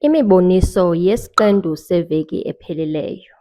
Imiboniso yesiqendu seveki epheleleyo.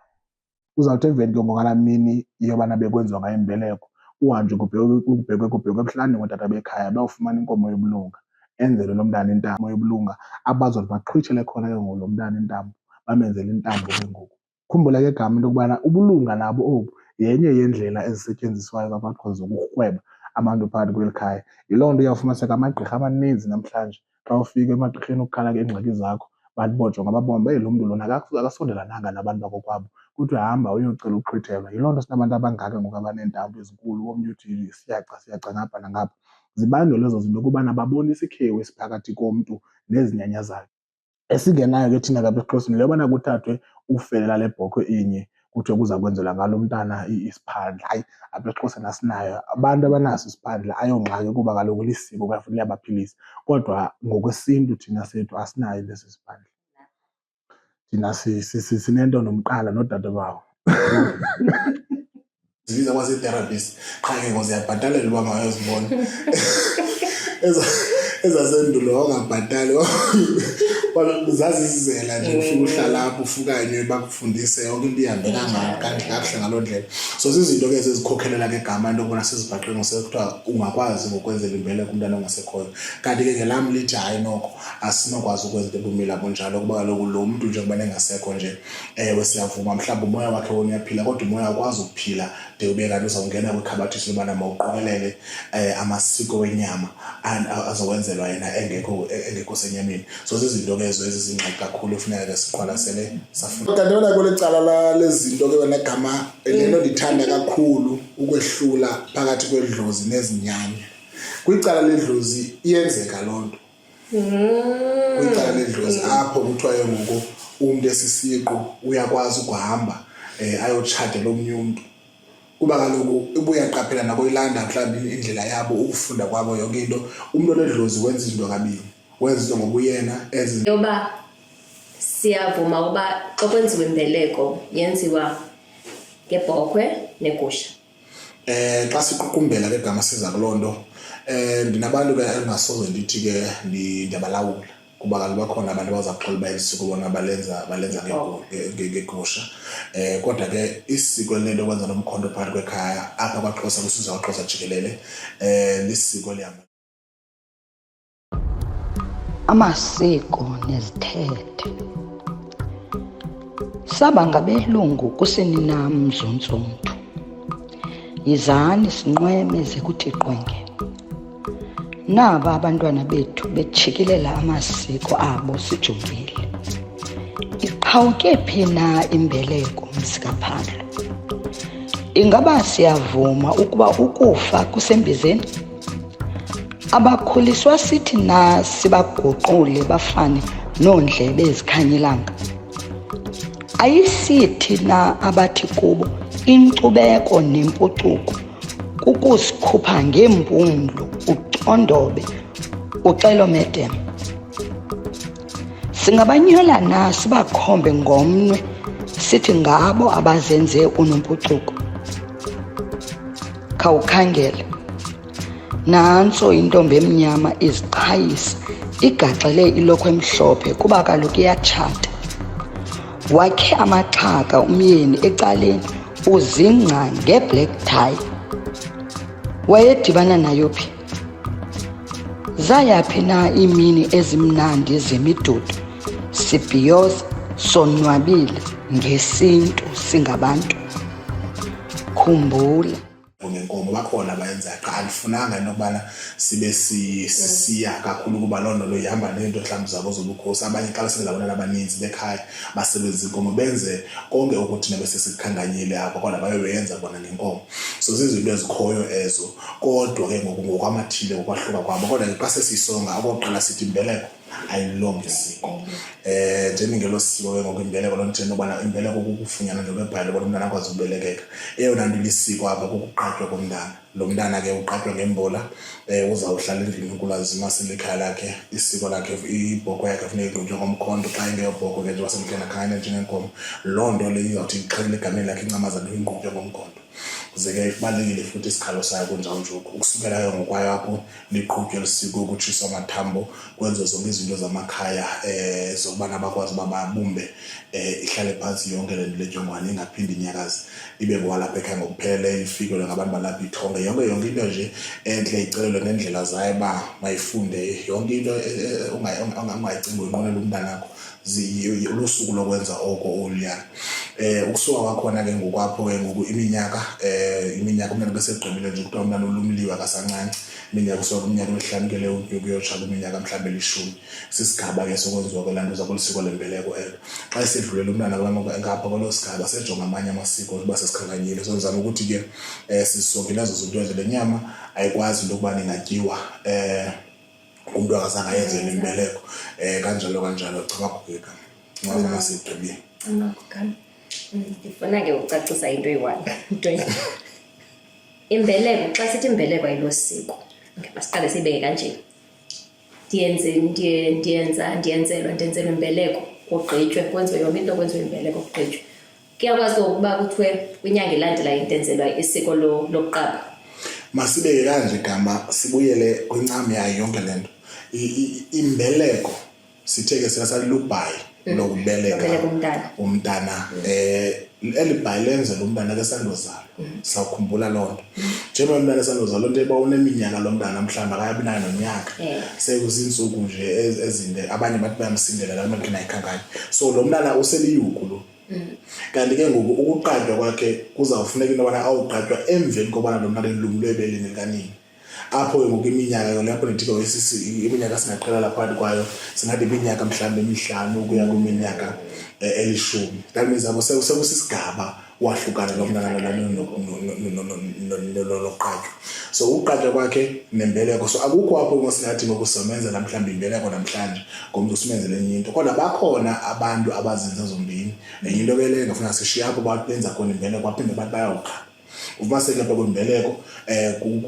Uzawuthi emveni ke ngalaa mini yobana bekwenziwa ngayo imbeleko uhanjwe kubhekwe ebuhlanti ngootata bekhaya bayofumana inkomo yobulunga, enzelwe lo mntana intambo yobulunga abazothi baxhwithele khona ke ngoku lo mntana intambo, bamenzele intambo ke ngoku. Khumbula ke gama into yokubana ubulunga nabo obu yenye yeendlela ezisetyenziswayo zakwaXhosa zokurhweba abantu phakathi kweli khaya. Yiloo nto uyawufumaniseka amagqirha amaninzi namhlanje xa ufika emagqirheni ukukhala ke iingxaki zakho babojonga babone lo mntu lona akasondelananga nabantu bakokwabo, kuthiwe hamba uyocela uqhwithelwa. Yiloo nto sinabantu abangaka ngoku abaneentambo ezinkulu, omnye uthi siyaca ngapha nangapha. Zibangelwa ezo zinto ukubana babonisa ikhewu esiphakathi komntu nezinyanya zakhe. Esingenayo ke thina kapha esiXhoseni yile yobana kuthathwe ufele lale bhokhwe inye kuthiwe kuza kwenzelwa ngalo mntana isiphandla. Hayi, apha esiXhoseni asinayo. Abantu abanaso isiphandla ayongxaki kuba kaloku lisiko kwaye futhi liyabaphilisa. Kodwa ngokwesiNtu thina sethu asinayo into esisiphandla. Thina sinento nomqala nodadobawo. Zibiza kwasii-therapist qha ke ngoku ziyabhatalelwa uba mayozibona. Ezasendulo wawungabhatali zazizizela nje ufike uhlala apho ufukanye bakufundise yonke into ihambe kakuhle ngaloo ndlela. So zizinto ke ezizikhokhelela ke gama into yokubona sizibhaqe ngosekuthiwa ungakwazi ngokwenzela imbeleko umntana ongasekhoyo. Kanti ke ngelam lithi hayi noko asinokwazi ukwenza into ebumila bunjalo kuba kaloku lo mntu njengoba engasekho nje, ewe siyavuma mhlawumbi umoya wakhe wona uyaphila kodwa umoya akwazi ukuphila de ube kanti uzawungena kwikhabathi lobana mawuqokelele amasiko wenyama azowenzelwa yena engekho senyameni. So zizinto ke ezo ezizingxaki kakhulu efuneka ke siqwalasele safuna. Kanti wena kweli cala lezinto ke wena gama lento ndithanda kakhulu ukwehlula phakathi kwedlozi nezinyanya. Kwicala ledlozi iyenzeka loo nto. Kwicala ledlozi apho kuthiwa ke ngoku umntu esisiqu uyakwazi ukuhamba ayotshata lo mnye umntu. Kuba kaloku ubuyaqaphela nakoyilanda mhlawumbi indlela yabo ukufunda kwabo yonke into. Umntu onedlozi wenza izinto kabini, wenza izinto ngobuyena Yoba siyavuma ukuba xa kwenziwa imbeleko yenziwa ngebhokhwe negusha. Xa siqukumbela ke gama siza kuloo nto, ndinabantu ke engasoze ndithi ke ndiyabalawula kuba kaloku bakhona abantu abazawuxola uba isiko bona balenza ngegusha. Kodwa ke isiko linento kwenza nomkhonto phakathi kwekhaya apha kwaXhosa kwisizwe kwaXhosa jikelele lisiko lihamba. Amasiko nezithethe. Saba ngabelungu kusenina mzontsonto. Yizani sinqweme ze kuthi qwenge. Naba abantwana bethu bejikilela amasiko abo sijongile. Iqhawuke phi na imbeleko mzikaphandle? Ingaba siyavuma ukuba ukufa kusembizeni? Abakhuliswa sithi na sibaguqule bafane noondlebe ezikhanyilanga? Ayisithi na abathi kubo inkcubeko nempucuko kukusikhupha ngeempumlo ucondobe uxelomedem? Singabanyola na sibakhombe ngomnwe sithi ngabo abazenze unompucuko? Khawukhangele, nantso intombi emnyama iziqhayisa igaxele ilokhwe emhlophe kuba kaloku iyatshata. Wakhe amaxhaka umyeni ecaleni uzingca ngeblack tie. Wayedibana nayo phi? Zayaphi na iimini ezimnandi zemidudu sibhiyoza sonwabile ngesintu singabantu? Khumbula ngenkomo bakhona abayenza qha alifunanga into yokubana sibe sisiya kakhulu kuba loo nto lo ihamba neento mhlawumbi zabo zobukhosi. Abanye xa besengabantwana abaninzi bekhaya basebenzisa inkomo benze konke ukuthi nebesesikhanganyile apho kodwa bayoyenza bona ngenkomo. So zizinto ezikhoyo ezo kodwa ke ngokwamathile ngokwahluka kwabo. Kodwa ke xa sesisonga okokuqala sithi imbeleko ayililongo isiko. Njengelo siko ke ngoku imbeleko loo nto nobana imbeleko kukufunyana ngeBhayibhile bona umntana akwazi ukubelekeka. Eyona nto lisiko apha kukuqatywa komntana. Lo mntana ke uqatywa ngembola, uzawuhlala endlini kulazima selikhaya lakhe, isiko lakhe, ibhokhwe yakhe funeka igqutywe ngomkhonto. Xa ingeyobhokhwe ke njengoba semtheni akhangane njengenkomo, loo nto leyo izawuthi ixhelele egameni lakhe incamaza ingqutywe ngomkhonto. zeke kubalekile futhi isikhalo sayo kunjalo nje ukusukela ke ngokwayo apho liqhutywe lisiko ukutshiswa amathambo kwenziwe zonke izinto zamakhaya zokubana bakwazi bababumbe ihlale phansi yonke le nto lejongwane ingaphindi inyakazi ibe kwalapha ekhaya ngokupheleleyo ifikelwe ngabantu balapha ithonge yonke into nje enhle icelelwe ngendlela zayo ba mayifunde yonke into ungayicinga uyinqwenela umntanakho lusuku lokwenza oko oluyana ukusuka kwakhona ke ngokwapho ke ngoku iminyaka umntana besegqibile nje kuthiwa umntana olumliwe akasancane iminyaka usuka kumnyaka emihlanu ke leyo kuyotshala iminyaka mhlawumbe 10 sisigaba ke sokwenziwa kwelanto zakulisiko lembeleko elo xa esedlulela umntana ngapha kwelo sigaba sejonga amanye amasiko uba sesikhankanyile sozama ukuthi ke sisongile lezo zinto ezo lenyama ayikwazi into yokuba ingatyiwa umuntu akazange ayenze imbeleko kanjalo cha bagubeka ngaze masigqibile ndifuna ke ucacisa into eyi-1 imbeleko xa sithi imbeleko ayilosiko okay masiqale sibeke kanje ndiyenzelwa imbeleko kugqitywe kwenziwe yonke into kwenziwe imbeleko kugqitywe kuyakwazi ukuba kuthiwe kwinyanga elandelayo intenzelwa isiko lokuqaba masibeke kanje gama sibuyele kwincam yayo yonke lento imbeleko sitheke siyasalubhayi lokubeleka umntana elibhayi lenzela umntana ke sandozalo sawukhumbula lonto njengoba umntana sandozalo lonto eba uneminyaka lo mntana mhlawumbe akayabi nayo nonyaka sekuzinsuku nje ezinde abanye bathi bayamsindela la manje nayikhankanya so lo mntana useliyuku lo kanti ke ngoku ukuqatywa kwakhe kuzawufuneka into yobana awuqatywa emveni kobana lo mntana elumlwe ebeleni likanini apho ngoku iminyaka lapho nethiko iminyaka singaqhelela phakathi kwayo singathi iminyaka mhlawumbe 5 ukuya kwiminyaka 10 that means abo sekusisigaba wahlukana lo mntana loqatywa so uqatywa kwakhe nembeleko so akukho apho ngosingathi ngokusomenzela mhlawumbe imbeleko namhlanje ngomuntu usumenzele enye into kodwa bakhona abantu abazenza zombini enye into ke le ngafuna sishiya apho benza khona imbeleko baphinde bathi bayawuqala ubaseke lapha kwembeleko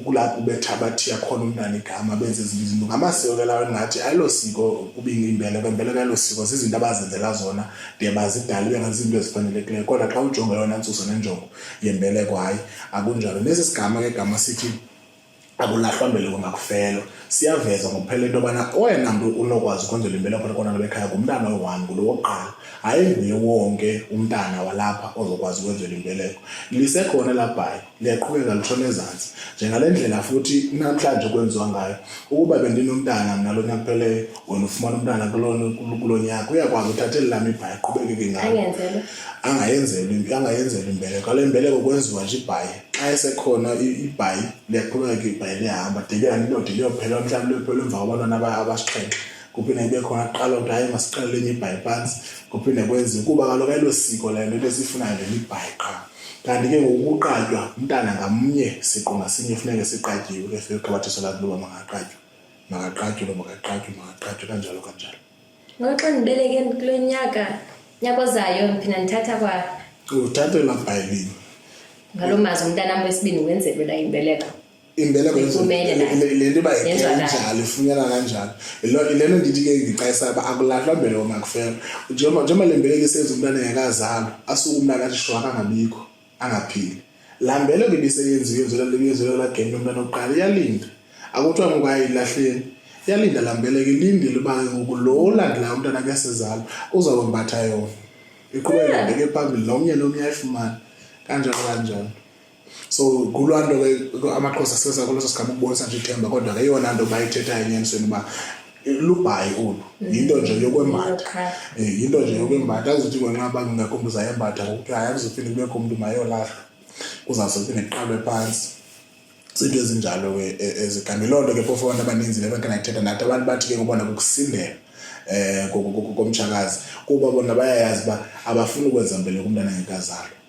kulapho bethabathiya khona umntana igama benze izinto ngamasiko ke lawo ngathi ayilosiko kubinga imbeleko ayilosiko izinto abazenzela zona de bazidala bengazinto ezifanelekileyo kodwa xa ujonga yona nsuso nenjongo yembeleko hayi akunjalo lesi sigama ke gama sithi akulahlwa mbeleko ngakufelo siyaveza ngokuphela into yobana oyena muntu unokwazi ukwenzela imbeleko khona bekhaya ngumntana oyi-1 kulo wokuqala hayi nguye wonke umntana walapha ozokwazi ukwenzela imbeleko lisekhona laphayo liyaqhubeka lishona ezantsi njengale ndlela futhi namhlanje kwenziwa ngayo ukuba bendinomntana mina lo nyaka pheleyo wena ufumana umntana kulo nyaka uyakwazi uthathele lami ibhayi aqhubekeke ngayo angayenzeli imbeleko le mbeleko kwenziwa nje ibhayi xa esekhona ibhayi liyaqhubeka ibhayi liyahamba deliyani lode liyophela mhlawumbe liyophela emva kwabantwana abasixhenxe kuphinde ibe khona qala ukuthi hayi masiqale lenye ibhayi phansi kuphinde kwenziwe kuba kaloku ayilo siko le nto esifunayo leli ibhayi qha kanti ke ngokuqatywa umntana ngamnye siqo ngasinye funeke siqatyiwe ke fike xabathiso lakhe loba makaqatywe kanjalo ngoxa ndibeleke kule nyaka ozayo ndiphinda ndithatha kwa uthathe la bhayilini ngalo mazi umntana wesibini wenzelwe la imbeleko imbeleko le nto bayenjalo ifunyana kanjalo lento ndithi ke ngiqayisa ba akulahlwa mbeleko ngakufela njengoba le mbeleko isenza umntana engekazalwa asuke umntana athi shwa kangabikho angaphili la mbeleko ibiseyenziwe la game yomntana oqala iyalinda akuthiwa ngokuyilahleni iyalinda la mbeleko ilindile uba ngoku lo olandelayo umntana kuyasezalwa uzawumbatha yona iqhubeka ibheke phambili nomnye ayifumana kanjalo so kulwanto ke amaXhosa sesa kuleso sigaba ukubonisa nje ithemba kodwa ke yona nto bayithethayo enyanisweni uba lubhayi ulu into nje yokwembatha into nje yokwembatha azuthi kwenqaba ngingakhombisa yembatha ukuthi hayi akuzophinde kubekho umuntu mayolahlwa uzawusophinde iqalwe phansi izinto ezinjalo ke ezigama loo nto ke phofu abantu abaninzi lebantu kanayithetha nathi abantu bathi ke ngobona kukusindela komtshakazi kuba bona bayayazi uba abafuni ukwenza mbeleko umntana engekazalwa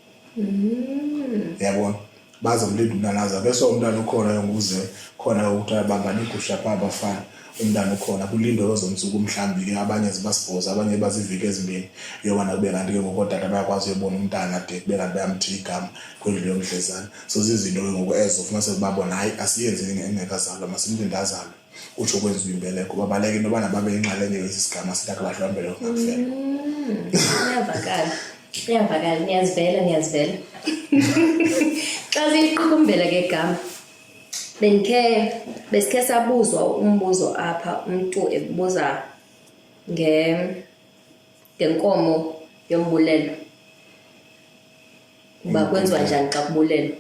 yabona bazamlinda umntana aza bese umntana ukhona ngokuze khona ukuthi abangani igusha pha abafana umntana ukhona kulindwe kwezomsuku mhlambi ke abanye zibasiboza abanye bazivike ezimbini yobana kube kanti ke ngokodata bayakwazi uyobona umntana de kube kanti bayamthi igama kwendlu yomdlezana so zizinto ke ngoku ezo ufuna sebabona hayi asiyenze engekazalwa masimlinde azalwe utsho kwenziwa imbeleko babaleke into yobana babe yingxalenye yesi sigama sithi akulahlwa mbeleko ngakufela iyavakala Iyavakala, niyazivela. Xa siyiqukumbela ke gama. Besikhe sabuzwa umbuzo apha umuntu ebuza ngenkomo yombulelo. Uba kwenziwa njani xa kubulelwa?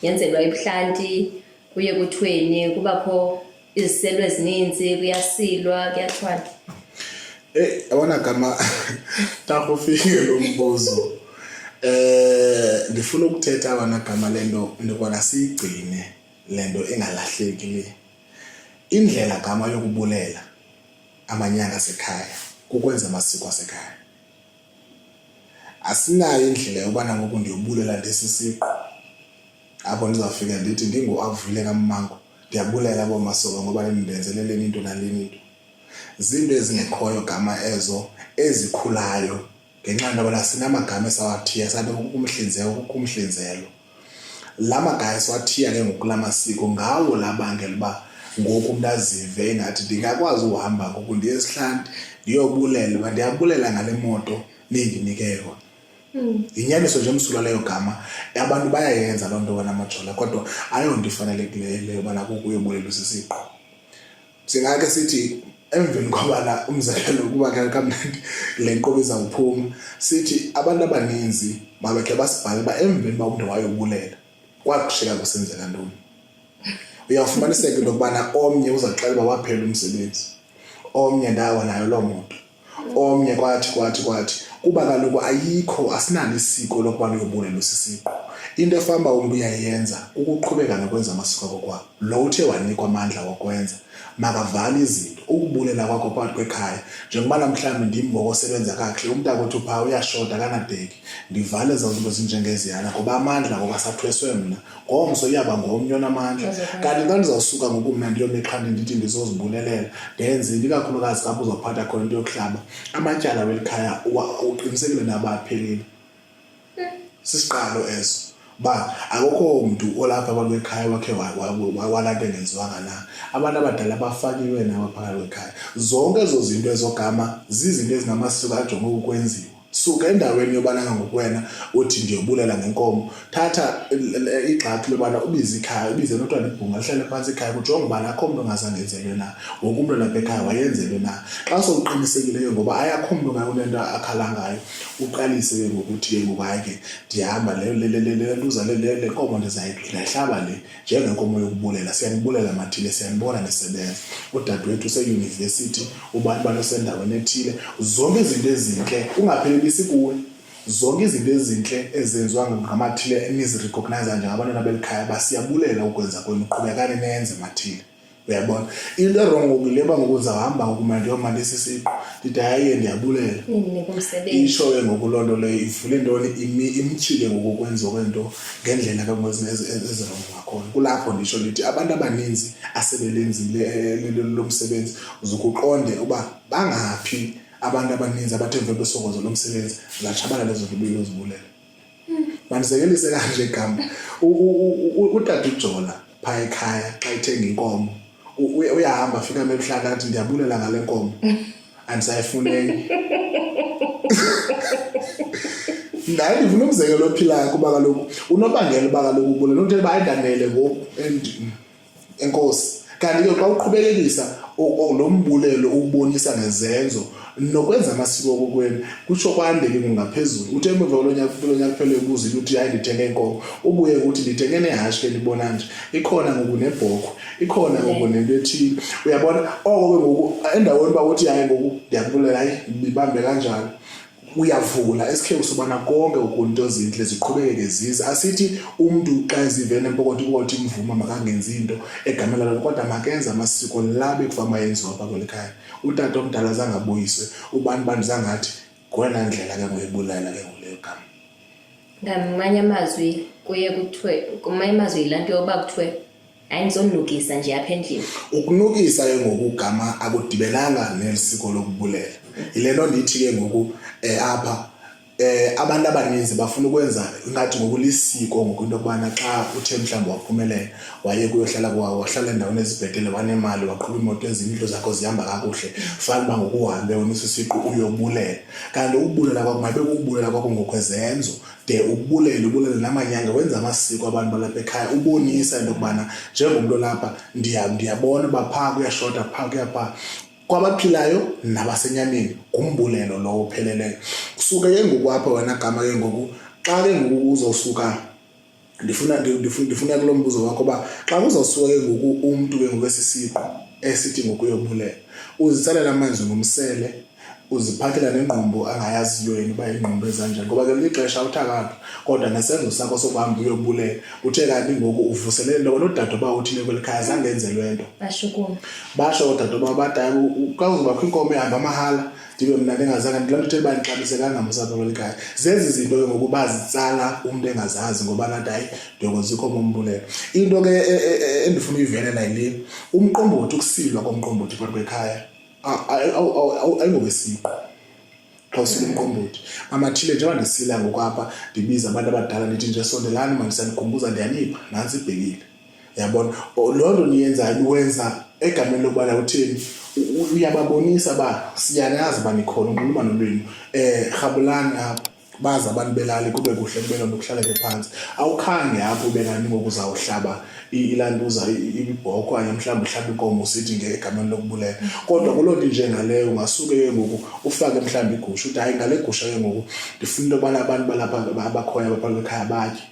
Yenzelwa ebuhlanti, kuye kuthweni, kubakho iziselo ezininzi, kuyasilwa, kuyathwana. Yabona gama takufike lo mbuzo. Ndifuna ukuthetha abana gama lento ndikwana siyigcine lento engalahleki le. Indlela gama yokubulela amanyanga asekhaya kukwenza amasiko asekhaya. Asinayo indlela yobana ngoku ndiyobulela ndesisiqo. Apho ndizawufika ndithi ndinguAvule kaMmango ndiyabulela bomasoko ngoba nendenzelele into naleni into. Zinto ezingekhoyo gama ezo ezikhulayo ngenxa yoba sinamagama esawathiya sabe kumhlinzelo. La magama esawathiya ke ngokulamasiko ngawo labangela uba ngoku umuntu azive engathi ndingakwazi uhamba ngoku ndiye esihlanti ndiyobulela ndiyabulela ngale moto nindinike yona. Inyaniso nje emsulwa leyo gama abantu bayayenza loo nto wena majola kodwa ayonto ifanelekileyo ubana kukuyobulela usisiqo. Singake sithi emveni kwabana umzekelo kuba kamnandi le nkqubo izawuphuma sithi abantu abaninzi mabekhe basibhale ba emveni ba umuntu wayobulela kwakushiyeka kusenzeka ntoni. Uyawufumaniseka into yokubana omnye uzaxela uba waphela umsebenzi, omnye ndawo nayo loo moto, omnye kwathi kuba kaloku ayikho asinalo isiko lokubana uyobulela usisiqo. Into efamba umuntu uyayenza ukuqhubeka nokwenza amasiko akokwabo. Lo uthe wanikwa amandla wokwenza makavale izinto ukubulela kwakho phakathi kwekhaya njengoba namhlanje ndimbokosebenza kakuhle umuntu akothi upha uyashota kanadeki ndivale zazinto zinjengeziyana ngoba amandla ngobasathweswe mina ngomso iyaba ngomnye onamandla kanti xa ndizawusuka ngoku mna ndiyomexhandi ndithi ndizozibulelela ndenze ikakhulukazi xa uzawuphatha khona into yokuhlaba amatyala welikhaya uqinisekile nabaphelile. Sisiqalo eso ba akukho umuntu olapha kwakwekhaya wakhe walapha engenziwanga na. Abantu abadala bafakiwe nabaphakathi kwekhaya. Zonke ezo zinto ezogama zizinto ezinamasiko ajonge ukwenziwa. Suka endaweni yobana ngokwena uthi ndiyobulela ngenkomo thatha igxathu lobana ubize ikhaya ubize notwana ibhunga lihlale phansi ekhaya kujonge ubana akho umuntu ongazangenzelwe na wonke umuntu lapha ekhaya wayenzelwe na. Xa sowuqinisekileyo ngoba ayakho umuntu ngayonento akhala ngayo uqalise ke ngokuthi ke ngokwake ndihamba le ntuza le nkomo ndizayihlaba le njengenkomo yokubulela siyanibulela mathile siyanibona nisebenza udadewethu useyunivesithi ubani banosendaweni ethile zonke izinto ezinhle ungaphelelisi kuwe. Zonke izinto ezinhle ezenziwa ngamathile enizirecognize njengabantwana belikhaya basiyabulela ukwenza kwenu qhubekani nenze mathile. Uyabona into wrong ukileba ngokuza hamba ngokumandi yomandi sisiqo ndithi hayi ndiyabulela isho ke ngokulondo le ivule intoni imchile ngokwenziwa kwento ngendlela ezirong ngakhona. Kulapho ndisho lithi abantu abaninzi asebelenzile lo msebenzi uzukuqonde uba bangaphi abantu abaninzi abathembe besokozo lo msebenzi zatshabana lezo zinto zibulela. Mandisekelise kanje igama utata uJola pha ekhaya xa ithenga inkomo uyahamba afika emebuhlanga athi ndiyabulela ngale nkomo andisayifuneki. Naye ndifuna umzekelo ophilayo kuba kaloku unobangela uba kaloku ubulela uthi bayidanele ngoku enkosi kanti ke xa uqhubelekisa lo mbulelo ubonisa nezenzo nokwenza amasiko kokwenu kutsho kwandeke ngaphezulu. Uthe emva kwalonyaka kuphele ubuza ukuthi hayi ndithenge inkomo ubuye ukuthi ndithenge nehashi ke ndibona nje ikhona ngoku nebhokhwe ikhona ngoku nento ethile. Uyabona oko ke ngoku endaweni ba uthi hayi ngoku ndiyakubulela hayi ngibambe kanjalo uyavula esikhe usubana konke ukunto ezinhle ziqhubekeke zize. Asithi umuntu xa ezivene empokotho ukuthi imvuma makangenzi into egamela lo kodwa makenza amasiko labe kufama yenziwa apha kwelikhaya. Utata omdala zangabuyiswe ubani zangathi kwena ndlela ke ngoyibulala ke ngoleyo gama. Ngamanye amazwi kuye kuthiwe kumanye amazwi ilanto yoba kuthiwe hayi ngizonukisa nje apha endlini. Ukunukisa ke ngokugama akudibelanga nesiko lokubulela. Ile nto ndithi ke ngoku apha abantu abaninzi bafuna ukwenza ngathi ngokulisiko ngokwento kubana xa uthe mhlawumbi waphumelela waye kuyohlala wahlala endaweni ezibhetele wanemali waqhuba imoto ezindlu zakho zihamba kakuhle fanele uba ngokuhambe wena usisiqu uyobulela kanti ukubulela kwakho mabe ukubulela kwakho ngokwezenzo de ubulele namanyanga wenza amasiko abantu balapha ekhaya ubonisa into kubana njengomuntu lapha ndiyabona bapha kuyashota pha kuyapha kwabaphilayo nabasenyameni kumbulelo lo upheleleyo kusuka ke ngokwapha wena gama ke ngoku xa ke ngoku uzosuka ndifuna kulo mbuzo wakho ba xa uzosuka ke ngoku umuntu ke ngokwesisiqo esithi ngokuyobulela uzitsalela amanzi ngomsele uziphathela nengqombo angayaziyo yena uba ingqombo ezanjani ngoba ke lixesha uthakaphi kodwa nesenzo sakho sokuhamba uyobulela uthe kanti ngoku uvuselele into nodadewabo uthile kwelikhaya zangenzelwe into basho odadewabo abadala xa uzobakho inkomo ehamba amahala ndibe mna ndingazange ndilaa nto uba ndixabise kangamusapho kwelikhaya zezi zinto ke ngokuba zitsala umuntu engazazi ngoba nathi hayi ndiyokuzikho mombulelo into ke endifuna uyivelela yile umqombothi ukusilwa komqombothi phakathi kwekhaya ayingowesiko xa usile umqombothi amathile njengoba ndisila ngokwapha ndibiza abantu abadala ndithi nje sondelani manje sanikhumbuza ndiyanipha nansi ibhekile yabona loo nto niyenzayo uwenza egameni lokubana utheni uyababonisa ba siyanazi banikhona unkulumbano lwenu rhabulani apha baza abantu belali kube kuhle kube nto kuhlaleke phansi awukhange apho ubekani ngokuzawuhlaba ilantuza ibhoko okanye mhlawumbe uhlaba inkomo usithi ngegameni lokubulela kodwa kuloo nto njengaleyo ungasuke ke ngoku ufake mhlawumbe igusha uthi hayi ngale gusha ke ngoku ndifuna into yobana abantu balapha abakhoya abapha ekhaya batye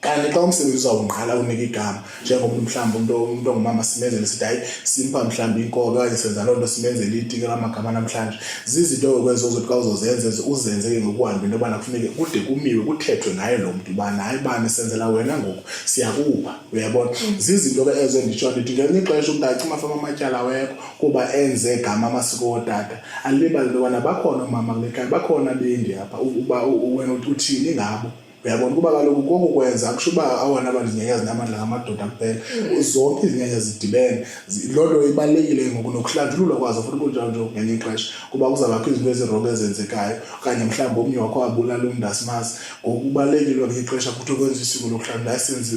kanti xa umsebenzi uzawungqala unika igama njengomuntu mhlawumbe umuntu ongumama simenzele sithi hayi simpha mhlawumbe inkobe okanye senza loo nto simenzele itike lamagama namhlanje zizinto okwenza uzothi xa uzozenza uzenze ke ngokuhambe into yobana kufuneke kude kumiwe kuthethwe naye lo muntu ubana hayi bani senzela wena ngoku siyakupha uyabona zizinto ke ezo nditsho ndithi ngelinye ixesha umntu acima afama amatyala wekho kuba enze gama amasiko otata alibali into yobana bakhona oomama kule khaya bakhona bendi apha uba wena uthini ngabo uyabona kuba kaloku koko kwenza akusho uba awona abantu izinyanya zinamandla ngamadoda kuphela zonke izinyanya zidibene loo nto ibalulekile ngoku nokuhlanjululwa kwazo futhi kunjalo ngenye ixesha kuba kuzawubakho izinto eziroko ezenzekayo okanye mhlawumbi omnye wakho wabulala umntu asimazi ngoku kubalulekile ngenye ixesha futhi ukwenza isiko lokuhlanjulula asenze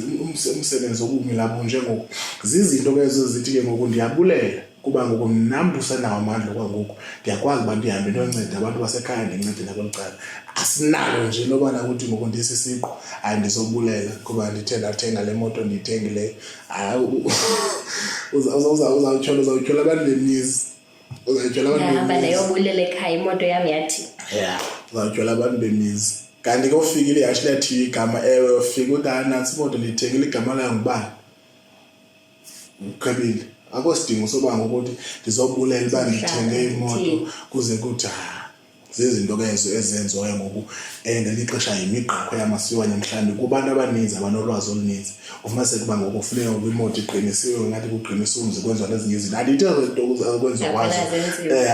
umsebenzi obumi lapho njengoku zizinto ke ezo zithi ke ngoku ndiyabulela kuba ngoku mnambusa nawo amandla kwangoku ndiyakwazi uba ndihambe ndonceda abantu basekhaya ndincede nakweli cala asinalo nje lobana ukuthi ngoku ndisisiqo hayi ndizobulela kuba ndithe ndathenga le moto ndiyithengileyo uzawutyhola abantu bemizi uzawutyhola abantu nayobulela ekhaya imoto yam yathi uzawutyhola abantu bemizi kanti ke ufikile ihashe lathiywa igama ewe ufike uthi nantsi imoto ndiyithengile igama layo ngubani ugqibile akho sidingo soba ngokuthi ndizobulela uba ndithenge imoto kuze kuthi zizinto ke ezo ezenziwayo ngoku ngeli xesha yimigqakho yamasiko mhlawumbi kubantu abaninzi abanolwazi oluninzi ufumaniseke uba ngoku kufuneka imoto iqinisiwe ngathi kuqinisa umzi kwenziwa nezinye izinto andithi ezo kwenziwa kwazo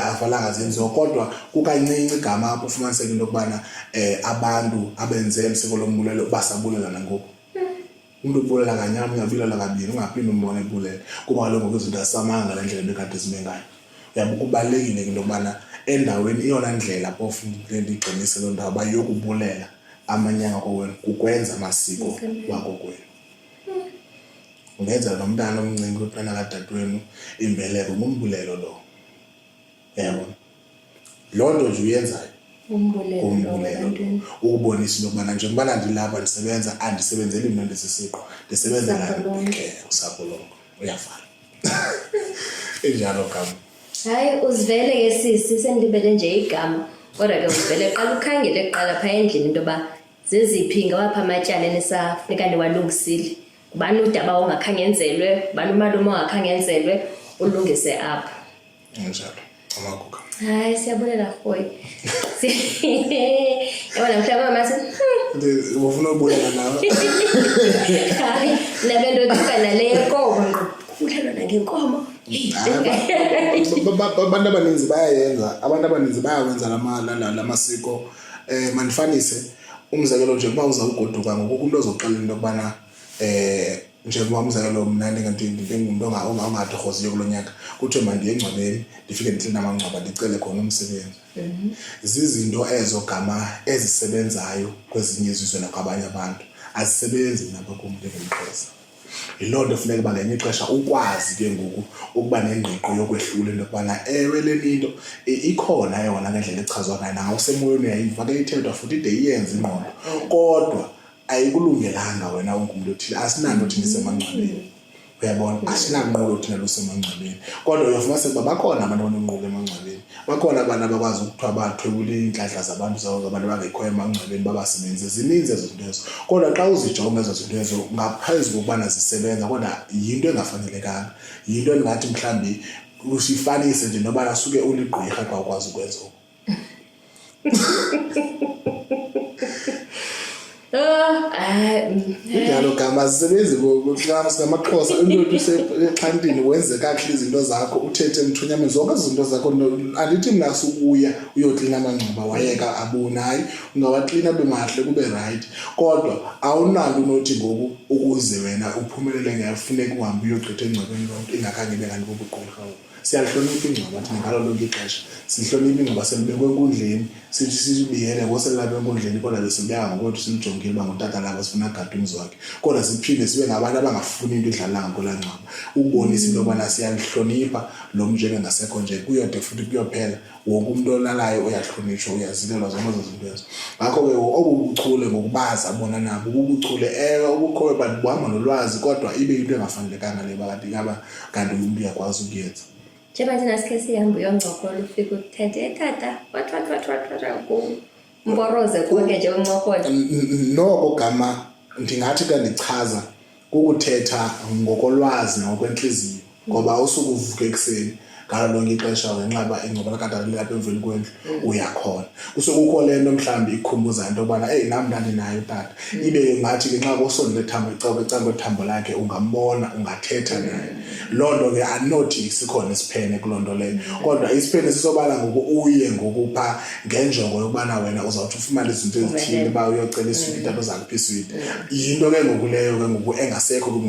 avalanga zenziwa kodwa kukancinci igama apho ufumaniseke into yokubana abantu abenze isiko lombulelo basabulela nangoku umuntu ubulela kanyama ungabulela kabini ungaphinde umbone ebulela kuba kaloku ngoku izinto asamanga le ndlela bekade zime ngayo yabo kubalulekile into yokubana endaweni iyona ndlela apho ufuna ndigcinise loo ndawo bayokubulela amanyanga kowena kukwenza amasiko wakho kwenu ungenza nomntana omncinci utwana kadadewenu imbeleko ngumbulelo lo yabona loo nto nje uyenzayo umbulelo ukubonisa into yokubana njengoba ndilapha ndisebenza andisebenzeli mna ndisisiqo ndisebenzela usapho lonke uyavala enjalo gama hayi uzivele ke sisi sendibele nje igama kodwa ke uzivele qala ukhangele kuqala phaa endlini into yoba zeziphi ngawapha amatyala enisafuneka niwalungisile ngubani udaba ongakhange enzelwe ngubani umalume ongakhange enzelwe ulungise apha njalo amaguga hayi siyabulela rhoyi yabona mhlawumbe mama ufuna ubulela nawe hayi nabento thuka naleyo nkomo uhlala nangenkomo abantu abaninzi bayayenza abantu abaninzi bayawenza lamasiko mandifanise umzekelo nje kuba uzawugoduka ngoku umuntu ozoqala into yokubana njengoba umzekelo mna ndingumuntu ongadohoziyo kulo nyaka kuthiwe mandiye engcwabeni ndifike ndihlina amangcwaba ndicele khona umsebenzi. Zizinto ezo gama ezisebenzayo kwezinye izizwe nakwabanye abantu azisebenzi nabo kumntu engumXhosa. Yiloo nto funeka uba ngenye ixesha ukwazi ke ngoku ukuba nengqiqo yokwehlula into yokubana ewe le into ikhona yona ngendlela echazwa ngayo nawusemoyeni uyayiva ke ithethwa futhi ide iyenze ingqondo kodwa ayikulungelanga wena ungumntu othile asinanto thina isemangcwabeni. Uyabona asinanqolo thina lusemangcwabeni kodwa uyafumana ukuba bakhona abantu abanonqolo emangcwabeni. Bakhona abantu abakwazi ukuthiwa bathwebula iintlahla zabantu zabantu abangekho emangcwabeni babasebenze. Zininzi ezo zinto ezo kodwa xa uzijonga ezo zinto ezo ngaphezu kokubana zisebenza kodwa yinto engafanelekanga. Yinto engathi mhlawumbi usifanise nje noba asuke uligqirha xa ukwazi ukwenza oku. Njalo gama sisebenzi ngamaXhosa into usexhantini wenze kakuhle izinto zakho uthethe emthunyameni zonke izinto zakho. Andithi mna sukuya uyoklina amangcwaba wayeka abunayi ungawaklina bemahle kube right kodwa awunanto unothi ngoku ukuze wena uphumelele ngayafuneka uhambe uyogqitha engcwabeni lonke ingakhange ibe kanti bubugqirha. Siyahlonipha ingcwaba thina ngalo lonke ixesha sihlonipha ingcwaba selibekwe enkundleni sithi sibiyele ngoselapha enkundleni kodwa besibeka ngokwethu simjongile uba ngutata labo sifuna agade umzi wakhe kodwa siphinde sibe ngabantu abangafuni into idlalanga kulaa ngcwaba ukubonisa into yobana siyalihlonipha lo mntu njengengasekho nje kuyode futhi kuyophela wonke umntu olalayo uyahlonitshwa uyazilelwa zonke ezo zinto ezo. Ngakho ke obu buchule ngokubaza bona nabo ubuchule ewe obukhoyo but buhamba nolwazi kodwa ibe into engafanelekanga le kanti umntu uyakwazi ukuyenza. Njengoba thina sikhe sihambe uyoncokola ufike uthethe tata mboroze konke nje uncokola. Noko gama ndingathi ka ndichaza kukuthetha ngokolwazi nokwenhliziyo ngoba usuku uvuke ekuseni ngalo lonke ixesha wenqaba ingcwaba lakadala lapha emveni kwendlu uyakhona kusukukho lento mhlawumbi ikhumbuza into yobana nami ndandinayo tata ibe ngathi ke nxa kusondele thambo ecangwe thambo lakhe ungambona ungathetha naye. Loo nto ke anothi sikhona isiphene kuloo nto leyo kodwa isiphene sisobala ngoku uye ngokupha ngenjongo yokubana wena uzawuthi ufumane izinto ezithile uba uyocela iswiti tata uzakupha iswiti. Yinto ke ngoku leyo ke ngoku engasekho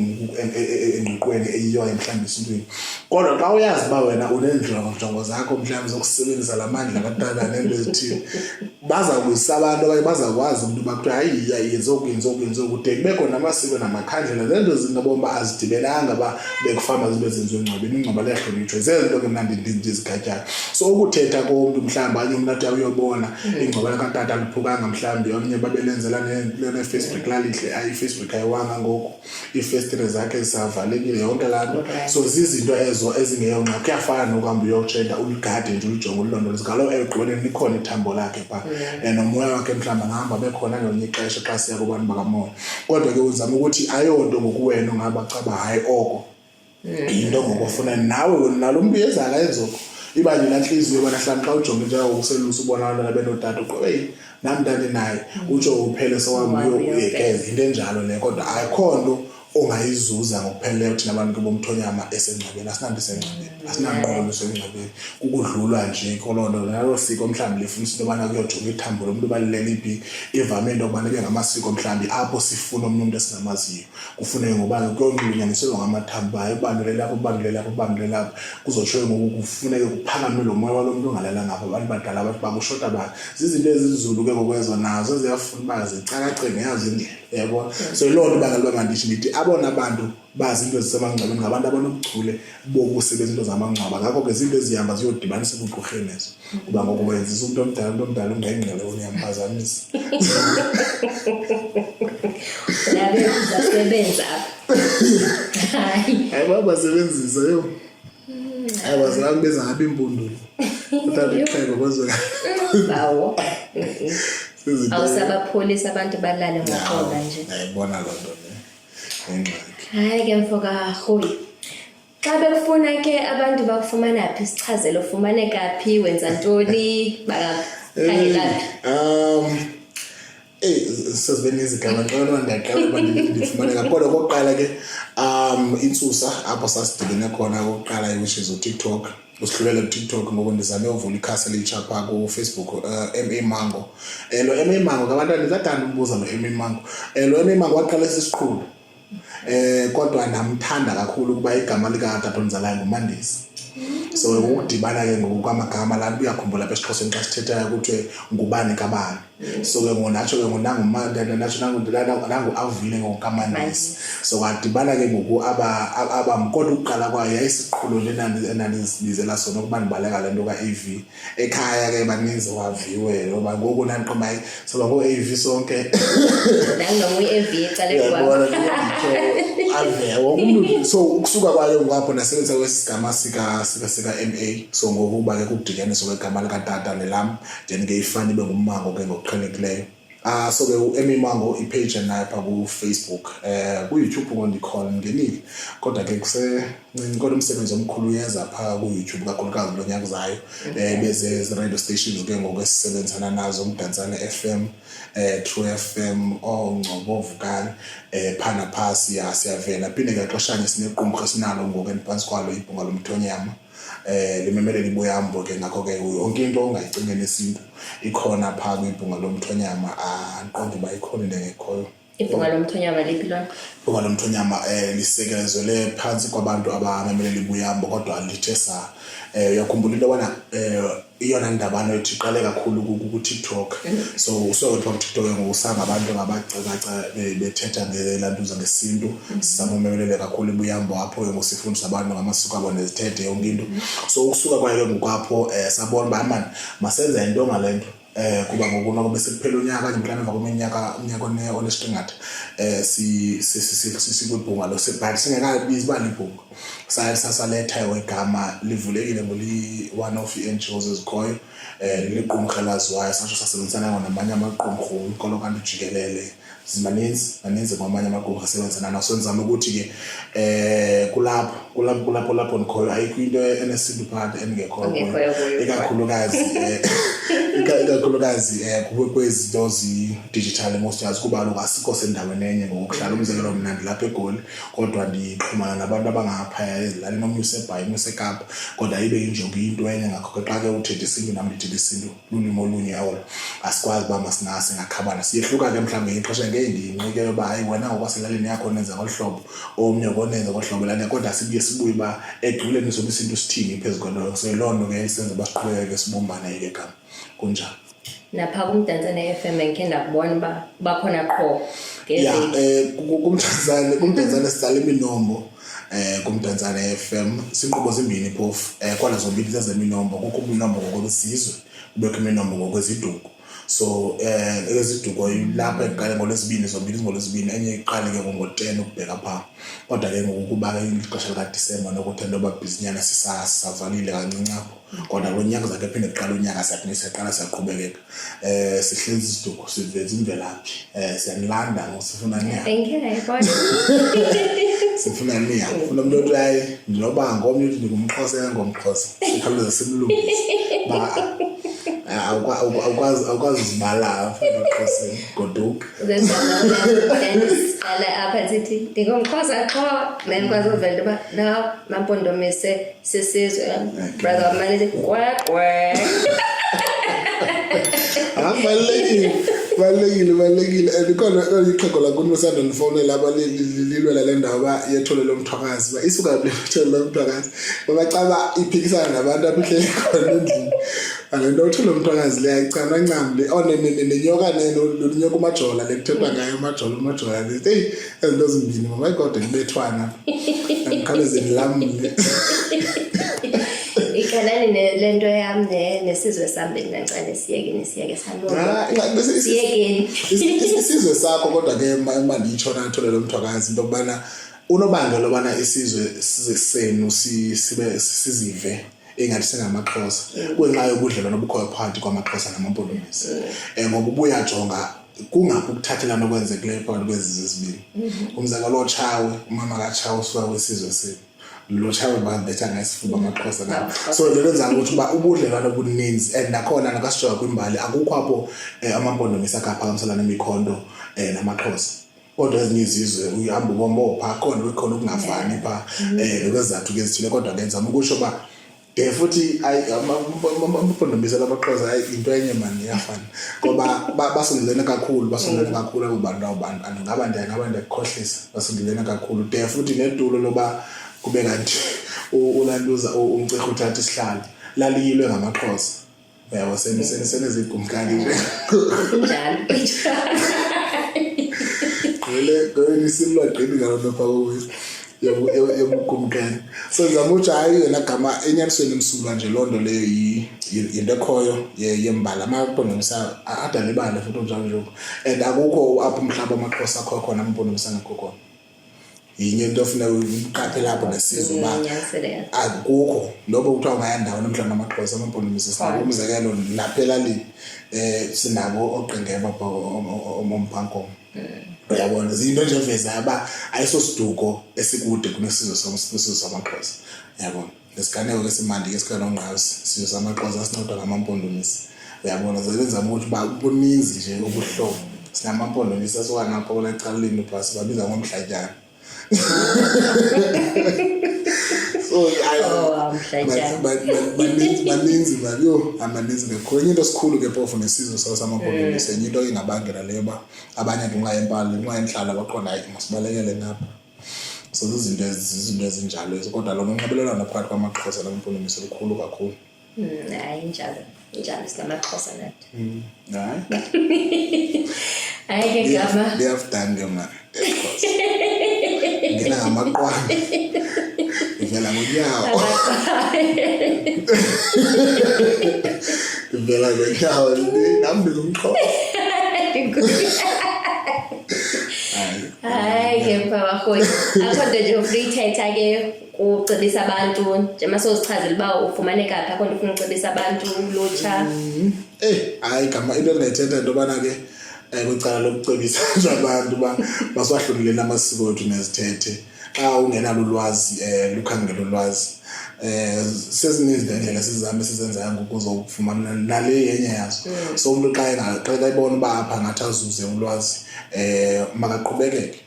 engqiqweni eyiyo mhlawumbi esintwini kodwa xa uyazi uba wena uneenjongo zakho mhlawumbi zokusebenzisa la mandla katata nento ezithile bazakuyisa abantu okanye bazakwazi umntu bakuthiwa hayi yenze okude kubekho namasiko namakhandlela lento zinto bomba azidibenanga ba bekufama zibe zenziwe engcwabeni. Ingcwaba liyahlonitshwa zezinto ke mna ndizigatyayo. So ukuthetha komntu mhlawumbi anye umntu athi uyobona ingcwaba lakatata liphukanga mhlawumbi omnye babelenzela ne-Facebook lalihle i-Facebook ayiwanga ngoku iifestire zakhe zisavalekile yonke laa nto. So zizinto ezo ezingeyongqa kuyafana nokuhamba uyotshenta uligade nje ulijonge ulilondoloze ngalo ekugqibeleni likhona ithambo lakhe phaa nomoya wakhe mhlawumbi angahamba bekhona ngelinye ixesha xa siya kubantu bakamoya kodwa ke uzama ukuthi ayonto ngokuwena ongabacaba hayi oko yinto ngokufuna nawe nalo mntu yezala enzoko iba nje laa ntliziyo yobana mhlawumbi xa ujonge njengokuselusa ubona abantwana benotata uqobe nam ntani naye utsho uphele sewami uyekeza into enjalo leyo kodwa akho nto ongayizuza ngokupheleleyo thina abantu bomthonyama esengcwabeni. Asinanto esengcwabeni asinanqolo esengcwabeni kukudlula nje koloo nto nalo siko mhlawumbi lifunisa into yobana kuyojonga ithambo lomntu balilele iphi ivame into yokubana ke ngamasiko mhlawumbi apho sifuna omnye umntu esingamaziyo kufuneke ngoba kuyonxulunyaniswa ngamathambo hayi ubandulele lapho kuzotsho ngoku kufuneke kuphakame lo moya walo mntu ongalalanga apha abantu badala abantu bakushota abantu zizinto ezizulu ke ngokwezo nazo ziyafuna uba zicakacenge yazo indlela yabo. So loo nto bangaliba mandithi ndithi abona abantu bazi into ezisemangcwabeni ngabantu abanobuchule bokusebenza into zamangcwaba. Ngakho ke zinto ezihamba ziyodibanisa ebugqirheni ezo kuba ngoku wenzisa umntu omdala ungayingqele uyampazamisa. Labe uzasebenza hayi babasebenzisa yo abazange beza ngapha impundulo uthatha iqhego kwezwe bawo awusabapholisa abantu balale ngoqola nje. Ayibona loo nto le. Hayi ke mfoka hoyi xa bekufuna ke abantu bakufumana phi isichazelo ufumaneka phi wenza ntoni bakakhangelaphi? Sezibeni izigaba ngcono ndiyaqala uba ndifumaneka kodwa okokuqala ke intsusa apho sasidibene khona okokuqala which is uTikTok. Usihlulele kuTikTok ngoku ndizame uvula ikhasi elitsha phaa kuFacebook MA Mango. Lo MA Mango ngabantwana ndizathanda umbuza lo MA Mango. Lo MA Mango waqala sisiqhulu kodwa namthanda kakhulu kuba igama lika Tata Mzalayo nguMandisi. So ukudibana ke ngokwamagama la uyakhumbula lapha esiXhoseni xa sithethayo ukuthi ngubani kabani. So ke ngonatsho ke ngonangumanda natsho nangu avile ngokamandisi. So kwadibana ke ngoku abamkodwa ukuqala kwayo yayisiqhulo enanizibizela sona ukuba nibaleka lento kaAV ekhaya ke baninzi waviwe ngoba ngoku nanqoma soba ngoAV sonke nangomu AV ecale kwakho ave womuntu. So ukusuka kwayo ngapho nasebenza kwesigama sika MA. So ngokuba ke kudityaniswa kwegama likaTata nelami then ke ifani bengumango ke ngokuqhelekileyo. So ke uEmi Mango ipage nayo pha ku Facebook ku YouTube ngondikhona ngenile kodwa ke kusencinci kodwa umsebenzi omkhulu yeza pha ku YouTube kakhulukazi lo nyaka zayo beze radio stations ke ngokwesebenzana nazo uMdantsane FM True FM ongcobo vukani phana phasi siyavela phinde ngexeshanye sinequmrhu esinalo ngoku eniphansi kwalo ibhunga lomthonyama limemelela iBuyambo ke ngakho ke yonke into ongayicingela esintu ikhona pha kwibhunga lomthonyama anqonde ba ikhona ngekhoyo. Ibhunga lomthonyama liphi lona? Ibhunga lomthonyama lisekelezele phansi kwabantu abamemelela iBuyambo kodwa alithe uyakhumbula into bona iyona ndabano ethi iqale kakhulu ku TikTok. So usokuthi ku TikTok ngosanga abantu ngabacakaca bethetha ngelantuza ngesintu sisamumelele kakhulu iBuyambo apho ngosifundisa abantu ngamasiko abo nezithethe yonke into. So ukusuka kwayo ngokapho sabona ba man masenza into ngalento kuba ngokunoku bese kuphela unyaka kanye mhlawumbe emva kweminyaka onesiqingatha sikwibhunga lo sebhali singekabizi balibhunga sasaletha wegama livulekile ngoli one of NGOs ezikhoyo liqumrhu elaziwayo sasho sasebenzisana namanye amaqumrhu inkolo kanti jikelele zimaninzi kwamanye amaqumrhu asebenzisana naso senzama ukuthi ke kulapho nikhoyo ayikho into enesintu phakathi engekho ikakhulukazi kwezinto zi-digital most yazi kuba lokho asikho sendaweni enye ngokuhlala umzekelo mnandi lapha eGoli kodwa ndixhumana nabantu abangaphaya ezilalini omnye useBhayi omnye useKapa kodwa ibe injongo into enye ngakho xa ke uthethe isintu nami ndithethe isintu lulimo olunye awolo asikwazi uba masinase ngakhabana siyehluka ke mhlawumbe ngexesha ngeyindinqike yoba hayi wena ngokwaselalini yakho nenza ngolu hlobo omnye konenza ngolu hlobo lana kodwa sibuye uba egqibeleni sobe isintu sithini phezu kwento so loo nto ke isenza basiqhubeke sibumbane ke gama kunjalo. Napha kuMdantsane FM ngeke ndakubona uba bakhona qho kumdantsane sidlala iminombo kuMdantsane FM sinqubo zimbini phofu kwala zombili zezeminombo kukho iminombo ngokwesizwe kubekho iminombo ngokweziduko. So eziduko lapha eqale ngolesibini zombili ngolesibini enye iqale ke ngo10 ukubheka pha kodwa ke ngokuba ixesha lika December nokuthenda oba business sisavalile kancinci apho kodwa lo nyaka zakhe phinde iqala unyaka siqala siyaqhubekeka sihlezi iziduko siveza imvelaphi siyanilanda ngosifuna niya sifuna niya ufuna umuntu othi hayi noba ngomnye uthi ngumXhosa ngomXhosa sikhawuleza simlungise awukwazi uzibala apha eXhoseni goduka apha sithi ndingumXhosa qho nendikwazi uvela uba la mampondomise sisizwe brother wamane kwekwe balekile andikona ixhego lakuni usanda ndifonela abalilwela le ndawo ba yethole lomthwakazi ba isuka lethole lomthwakazi babacaba iphikisana nabantu abahleli khona endlini alento uthole umthwakazi le ayicana ncamle nenyoka nenyoka umajola lekuthethwa ngayo umajola hey ezinto zimbini mama kodwa ngibethwana angikhawuleze nilamule ikhalani lento yami nesizwe sami ngincane siyeke salona siyekeni isizwe sakho kodwa ke manje itshona athole lo mthwakazi into kubana unobangela obana isizwe senu sizive engathi singamaXhosa kwenxa yobudlelwano obukhoyo phakathi kwamaXhosa namampondomise ngoba ubuyajonga kungaphi ukuthathelana okwenzekileyo phakathi kwezi zibini umzekelo oChawe umama kaChawe usuka kwesizwe senu lo Chawe babetha ngesifuba amaXhosa ngapha so lenza ukuthi ba ubudlelwano obuninzi and nakhona nakasijoga kwimbali akukho apho amampondomise akaphakamiselana imikhondo namaXhosa kodwa ezinye izizwe uyihamba ubombo pha khona bekhona ukungafani pha ngokwezathu ke ezithile kodwa ngenza ukusho ba de futhi amampondomise lamaXhosa into enye manje iyafana ngoba basondelene kakhulu abo bantu ngaba ndiyakukhohlisa basondelene kakhulu de futhi nedulo loba kube kanti ulantuza umcirha uthatha isihlalo laliyilwe ngamaXhosa yabo senezigumkani nje njalo gqele isilwa gqini ngalona phakathi yobugumkani so ngizamutsha hayi yena gama enyanisweni emsulwa nje londo leyo yinto ekhoyo yembala amampondomise adalibale futhi njalo nje and akukho apho umhlaba amaXhosa akho khona amampondomise ngakho khona yinye into ofuna uyiqaphe lapho nesizwe ba akukho lokho kuthiwa ungayandawo namhlanje amaXhosa amampondomise sinabo umzekelo laphela li sinabo oqengeba omphanko uyabona izinto nje veza aba ayisosiduko esikude kunesizwe samaXhosa uyabona lesiganeko kesimandi esikanongqawusi sizwe samaXhosa sinodwa ngamampondomise uyabona zebenza ukuthi babuninzi nje ubuhlobo sinamampondomise asokwanapho kolecaleni phasi babiza ngomhlatyana so baninzi bayo amaninzi ngekho into esikhulu ke phofu nesizwe samampondomise enye into engabangela leyo ba abanye ngenxa yempala ngenxa yenhlala baqonda hayi masibalekele napha so izinto ezinjalo kodwa lo nonxibelelwano phakathi kwamaXhosa namampondomise lukhulu kakhulu hayi njalo sinamaXhosa nathi hayi hayi ke gama they have done them man ngena ngamaqwala ivela ngonyawo ivela ngonyawo nambe ngumXhosa hayi ke mfawakhoyi akho nto nje free thetha ke ucebisa abantu nje masozichazela uba ufumaneka phi akho nto ufuna ucebisa abantu lutsha hayi gama into endingayithetha into yobana ke kwicala lokucebisa abantu baswahluleleni amasiko ethu nezithethe xa ungenalo ulwazi lukhangela ulwazi sezininzi indlela sizame sizenzayo ngokuzofumana nale yenye yazo so umuntu xa ebona uba apha ngathi azuze ulwazi makaqhubekeke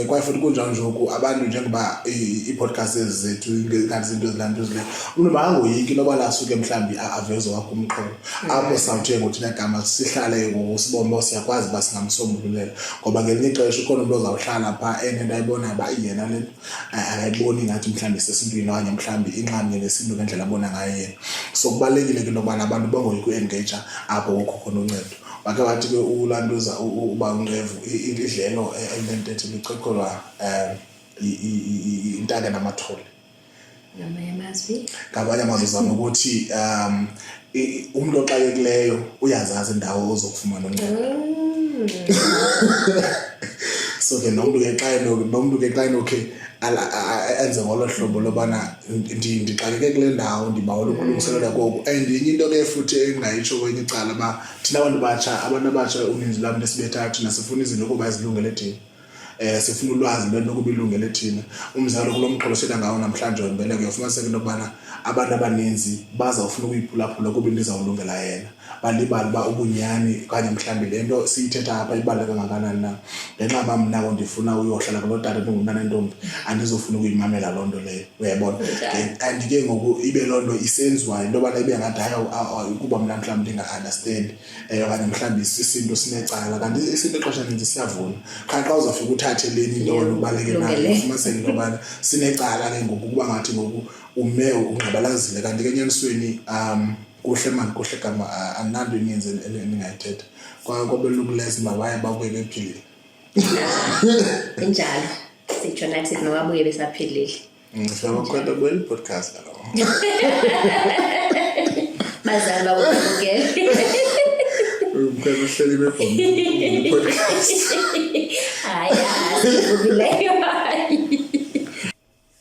kwaye futhi kunjalo nje abantu njengoba i-podcast zethu kanti izinto ezilantuzileyo umuntu makangoyiki noba lasuke mhlawumbi avezo wakho umqolo apho sawuthe ngothina gama sihlale ngosibombo siyakwazi uba singamsombululela ngoba ngelinye ixesha ukhona umuntu ozawuhlala phaa enento ayibonayo uba iyena le nto akayiboni ngathi mhlawumbi sesintwini okanye mhlawumbi inxamnye nesintu ngendlela abona ngayo yena so kubalulekile ke into yokubana abantu bangoyiki u-engaja apho kukho khona uncedo wakhe wathi ke ulantuza uba unqevu idlelo elintethe licocolwa intaka namathole ngamanye amazwi zama ukuthi umuntu oxakekileyo uyazazi indawo ozokufumana uncedo so ke nomuntu ke xa enokhe enze ngolo hlobo lobana ndixakeke kule ndawo ndibawela ukulungiselela koku and yenye into ke futhi engayitsho kwenye icala ba thina abantu abatsha uninzi lwam lesibethathu nasifuna izinto ukuba zilungele thina sifuna ulwazi lento kuba ilungele thina umzalo kulo mxholo setha ngawo namhlanje wembeleko uyafumaniseka into yokubana abantu abaninzi bazawufuna ukuyiphulaphula kuba into izawulungela yena balibala uba ubunyani okanye mhlawumbi le nto siyithetha apha ibaluleke kangakanani na ngenxa uba mnako ndifuna uyohlala kuloo tata ndingumntana nentombi andizofuna ukuyimamela loo nto leyo uyayibona and ke ngoku ibe loo nto isenziwa into yobana ibe ngathi hayi ukuba mna mhlawumbi ndinga-understand okanye mhlawumbi isinto sinecala kanti isinto ixesha ninzi siyavuna kanti xa uzawufika uthathe leni into ubaluleke nayo ufumaniseke into yobana sinecala ke ngoku kuba ngathi ngoku ume ungqabalazile kanti ke enyanisweni kuhle mani kuhle gama ananto ininzi endingayithetha kwabelungules mabaye babuye bephilile njalo sitsho nathi mababuye besaphilile siyabakhwenta kweli podcast alo bazali babukele umkhwela uhleli bebhomile podcast hayi sivumileyo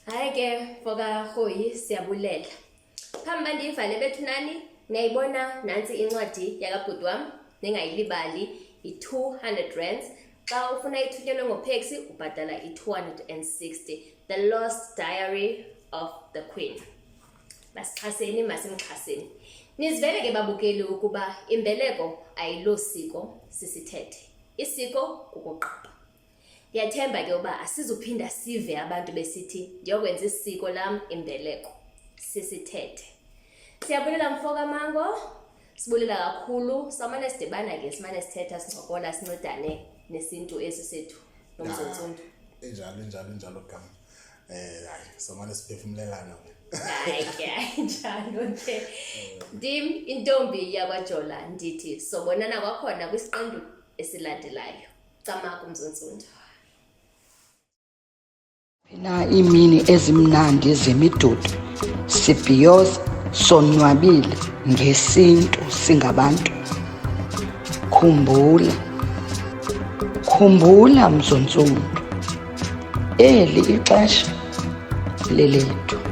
hayi ke Mfokaghoyi siyabulela phambi bandivale bethu nani niyayibona nansi incwadi yakabhuti wami ningayilibali i200 rands xa ufuna ithunyelwe ngoPaxi ubhadala i260 The Lost Diary of the Queen masixhaseni masimxhaseni nizivele ke babukeli ukuba imbeleko ayilo siko sisithethe isiko kukuqapha ndiyathemba ke uba asizuphinda sive abantu besithi ndiyokwenza isiko lam imbeleko sisithethe Siyabulela mfo kaMango. Sibulela kakhulu. Samane sidibana ke simane sithetha sincokola sinodane nesintu esisethu nomzonzundu. Injalo gama. Hayi, samane siphefumulelana. Hayi njalo nje. Ndim intombi yakwaJola ndithi sobonana kwakhona kwisiqendu esilandelayo. Camaku mzonzundu. Na imini ezimnandi zemidudu sibhiyoza sonwabile ngesintu singabantu. Khumbula mzonzundu, eli ixesha lelethu.